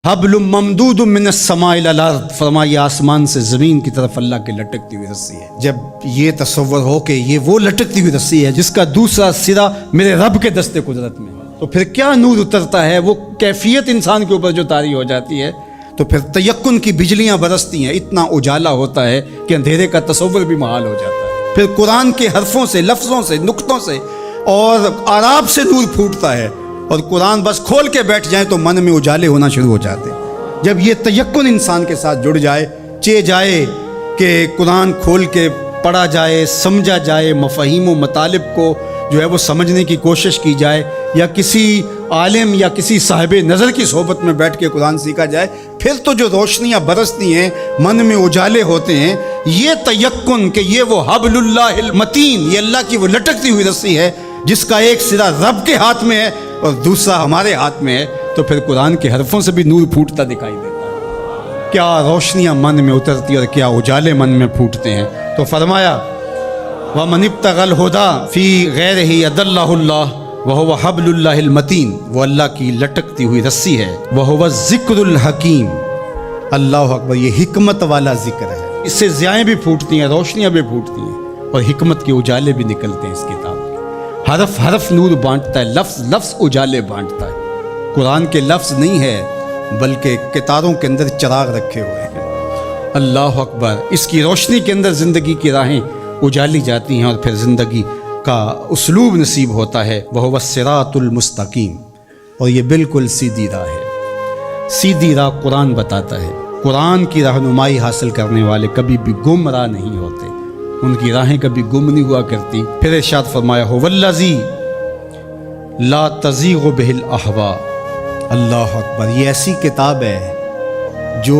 حبل ممدود من السماء الى الارض، فرمایا آسمان سے زمین کی طرف اللہ کی لٹکتی ہوئی رسی ہے۔ جب یہ تصور ہو کہ یہ وہ لٹکتی ہوئی رسی ہے جس کا دوسرا سرا میرے رب کے دست قدرت میں، تو پھر کیا نور اترتا ہے، وہ کیفیت انسان کے اوپر جو طاری ہو جاتی ہے، تو پھر تیقن کی بجلیاں برستی ہیں، اتنا اجالا ہوتا ہے کہ اندھیرے کا تصور بھی محال ہو جاتا ہے۔ پھر قرآن کے حرفوں سے، لفظوں سے، نقطوں سے اور آراب سے نور پھوٹتا ہے، اور قرآن بس کھول کے بیٹھ جائیں تو من میں اجالے ہونا شروع ہو جاتے ہیں۔ جب یہ تیقن انسان کے ساتھ جڑ جائے، چے جائے کہ قرآن کھول کے پڑھا جائے، سمجھا جائے، مفاہیم و مطالب کو جو ہے وہ سمجھنے کی کوشش کی جائے، یا کسی عالم یا کسی صاحب نظر کی صحبت میں بیٹھ کے قرآن سیکھا جائے، پھر تو جو روشنیاں برستی ہیں، من میں اجالے ہوتے ہیں۔ یہ تیقن کہ یہ وہ حبل اللہ المتین، یہ اللہ کی وہ لٹکتی ہوئی رسی ہے جس کا ایک سرا رب کے ہاتھ میں ہے اور دوسرا ہمارے ہاتھ میں ہے، تو پھر قرآن کے حرفوں سے بھی نور پھوٹتا دکھائی دیتا ہے۔ کیا روشنیاں من میں اترتی اور کیا اجالے من میں پھوٹتے ہیں۔ تو فرمایا وَمَنِ ابْتَغَى الْهُدَى فِي غَيْرِهِ أَضَلَّهُ اللَّهُ وَهُوَ حَبْلُ اللَّهِ الْمَتِينُ، وہ اللہ کی لٹکتی ہوئی رسی ہے۔ وَهُوَ الذِّكْرُ الْحَكِيمُ، اللہ اکبر، یہ حکمت والا ذکر ہے۔ اس سے ضیائیں بھی پھوٹتی ہیں، روشنیاں بھی پھوٹتی ہیں، اور حکمت کے اجالے بھی نکلتے ہیں اس کتاب کے۔ حرف حرف نور بانٹتا ہے، لفظ لفظ اجالے بانٹتا ہے۔ قرآن کے لفظ نہیں ہے بلکہ کتاروں کے اندر چراغ رکھے ہوئے ہیں۔ اللہ اکبر، اس کی روشنی کے اندر زندگی کی راہیں اجالی جاتی ہیں، اور پھر زندگی کا اسلوب نصیب ہوتا ہے۔ وَهُوَ الصِّرَاطُ الْمُسْتَقِيمُ، اور یہ بالکل سیدھی راہ ہے۔ سیدھی راہ قرآن بتاتا ہے۔ قرآن کی رہنمائی حاصل کرنے والے کبھی بھی گمراہ نہیں ہوتے، ان کی راہیں کبھی گم نہیں ہوا کرتی۔ پھر ارشاد فرمایا هُوَ الَّذِي لَا تَزِيغُ بِهِ الْأَهْوَاءُ، اللہ اکبر، یہ ایسی کتاب ہے جو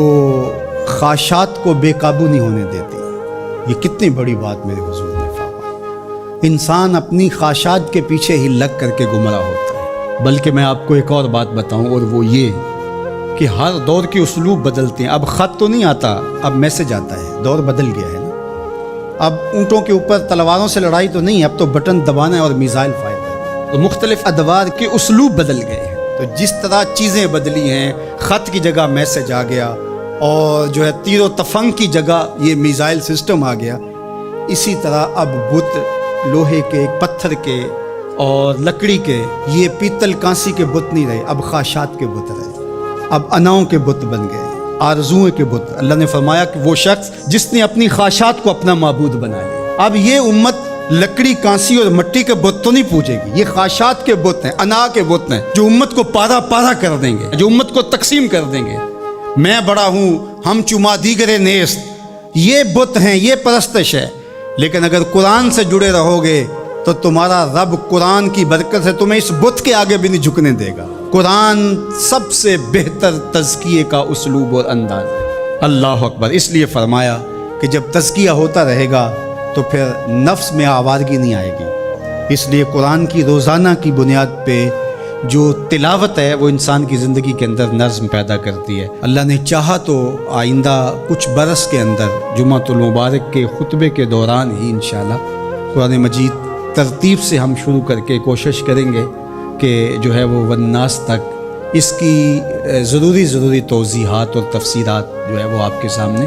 خواہشات کو بے قابو نہیں ہونے دیتی۔ یہ کتنی بڑی بات میرے حضور نے فرمائی۔ انسان اپنی خواہشات کے پیچھے ہی لگ کر کے گمراہ ہوتا ہے۔ بلکہ میں آپ کو ایک اور بات بتاؤں، اور وہ یہ کہ ہر دور کے اسلوب بدلتے ہیں۔ اب خط تو نہیں آتا، اب میسج آتا ہے، دور بدل گیا ہے نا۔ اب اونٹوں کے اوپر تلواروں سے لڑائی تو نہیں، اب تو بٹن دبانا ہے اور میزائل فائر کرنا ہے۔ تو مختلف ادوار کے اسلوب بدل گئے ہیں۔ تو جس طرح چیزیں بدلی ہیں، خط کی جگہ میسج آ گیا، اور جو ہے تیر و تفنگ کی جگہ یہ میزائل سسٹم آ گیا، اسی طرح اب بت لوہے کے، پتھر کے اور لکڑی کے، یہ پیتل کانسی کے بت نہیں رہے، اب خواہشات کے بت رہے، اب اناؤں کے بت بن گئے، آرزوؤں کے بت۔ اللہ نے فرمایا کہ وہ شخص جس نے اپنی خواہشات کو اپنا معبود بنا لیا۔ اب یہ امت لکڑی، کانسی اور مٹی کے بت تو نہیں پوجے گی، یہ خواہشات کے بت ہیں، انا کے بت ہیں، جو امت کو پارا پارا کر دیں گے، جو امت کو تقسیم کر دیں گے۔ میں بڑا ہوں، ہم چما دیگرے نیست، یہ بت ہیں، یہ پرستش ہے۔ لیکن اگر قرآن سے جڑے رہو گے تو تمہارا رب قرآن کی برکت سے تمہیں اس بت کے آگے بھی نہیں جھکنے دے گا۔ قرآن سب سے بہتر تزکیے کا اسلوب اور انداز ہے۔ اللہ اکبر، اس لیے فرمایا کہ جب تزکیہ ہوتا رہے گا تو پھر نفس میں آوارگی نہیں آئے گی۔ اس لیے قرآن کی روزانہ کی بنیاد پہ جو تلاوت ہے وہ انسان کی زندگی کے اندر نظم پیدا کرتی ہے۔ اللہ نے چاہا تو آئندہ کچھ برس کے اندر جمعۃ المبارک کے خطبے کے دوران ہی انشاءاللہ قرآن مجید ترتیب سے ہم شروع کر کے کوشش کریں گے کہ جو ہے وہ والناس تک اس کی ضروری توضیحات اور تفسیرات جو ہے وہ آپ کے سامنے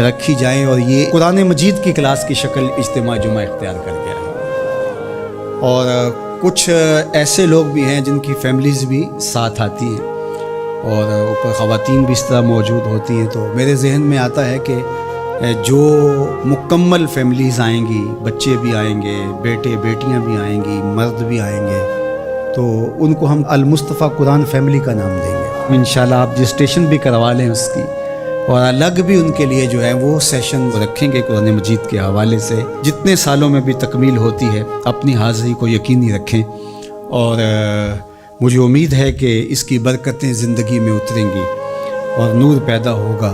رکھی جائیں، اور یہ قرآن مجید کی کلاس کی شکل اجتماع جمعہ اختیار کر گیا ہے۔ اور کچھ ایسے لوگ بھی ہیں جن کی فیملیز بھی ساتھ آتی ہیں، اور اوپر خواتین بھی اس طرح موجود ہوتی ہیں، تو میرے ذہن میں آتا ہے کہ جو مکمل فیملیز آئیں گی، بچے بھی آئیں گے، بیٹے بیٹیاں بھی آئیں گی، مرد بھی آئیں گے، تو ان کو ہم المصطفیٰ قرآن فیملی کا نام دیں گے انشاءاللہ۔ آپ رجسٹریشن بھی کروا لیں اس کی، اور الگ بھی ان کے لیے جو ہے وہ سیشن رکھیں گے قرآن مجید کے حوالے سے۔ جتنے سالوں میں بھی تکمیل ہوتی ہے اپنی حاضری کو یقینی رکھیں، اور مجھے امید ہے کہ اس کی برکتیں زندگی میں اتریں گی اور نور پیدا ہوگا۔